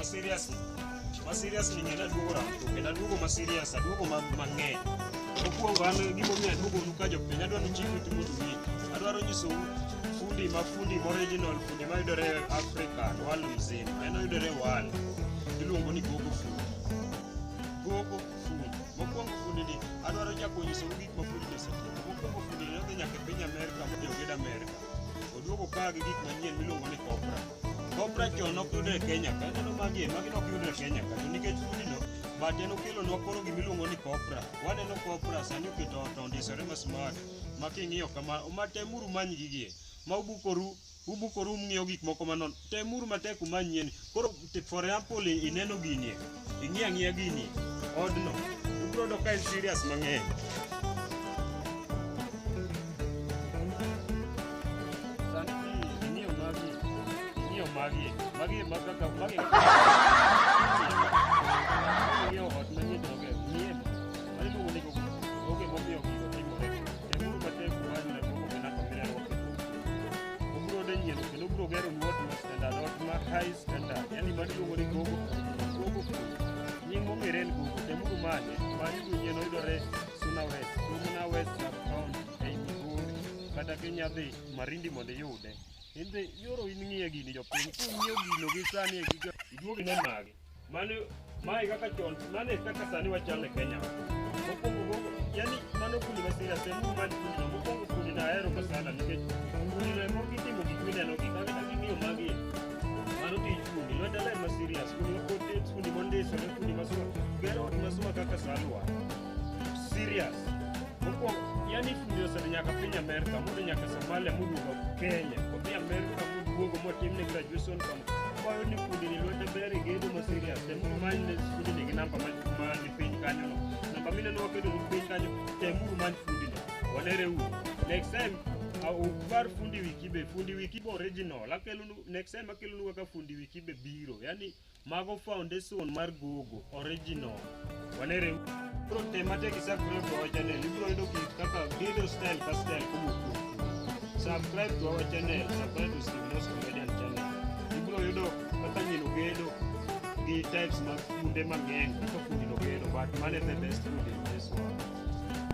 serious ni ngena duogo ramko kenda duogo ma serious duogo mang'eny mokwongo an gimomiyo aduogo nuka jopiny adwaro chiwo timo dugi adwaro nyiso fundi original fundi mayudore Africa world mzima en oyudore world iluongo ni GOGO fundi mokwongo fundi ni adwaro chako nyiso gik ma fundi osetimo mokwongo fundi ne odhi nyaka piny America modhi oged America oduogo ka gi gik manyien miluongo ni Copra chon ok yudre Kenya ka neno magi ok yudre Kenya ka to nikech fundi no but en okelo nwa koro gimiluongo ni Copra waneno Copra sani oketo ondisore ma smart ma king'iyo kama temuru many gigie ma ubukoru ng'iyo gik moko manon temuru matek umanyien koro for example ineno gini ing'iya gini odno ubro do ka en serious mang'eny magi makaka magi yo hot manyien doge nie mali luongo ni oge momiyo gigo timore temuru matek umanyne koko kena kamera ubro de nyien kendo ubro gero nuot ma standard ot ma high standard yani mali luongo ni GOGO nying mong'ere en GOGO temuru manye nyien oyudore Suna West sub-county ei Migori kata kinyadhi Marindi mondo iyude Inde yoro ing'iye gini jopiny kung'iyo gino gi sani iduogi ne magi mae kaka chon mane kaka sani wachal e Kenya mokwongo yani mano fundi ma serious temu man fundi no mokwongo fundi na ahero ka sana nikech fundi no emo gitimo gik mineno gi kaka ging'iyo magi mano tij fundi lweta ler ma serious fundi makotet fundi mondisore fundi masuma gero ot masuma kaka salwa serious mokwongo yani fundi osedhi nyaka piny America mondo nyaka Somalia moduogo Kenya kodhi America moduogo motimne graduation kwayo ni fundi ni lwete ber gedo ma serious temuru many fundi nigi namba mani piny kanyo no namba mineno wakedo ni piny kanyo temuru many fundi no wanere u next time par fundi wikibe original akelunu next time akelunu kaka fundi wikibe biro yani mago foundation mar GOGO original wanere u Pro temate ki subscribe to our channel. Ibro ido ki kaka video style ka style kubuku. Subscribe to our channel. Subscribe to Steve Comedian channel. Ibro ido kaka nyino gedo gi types ma funde mang'eny kaka fundi no gedo but man is the best food in this world.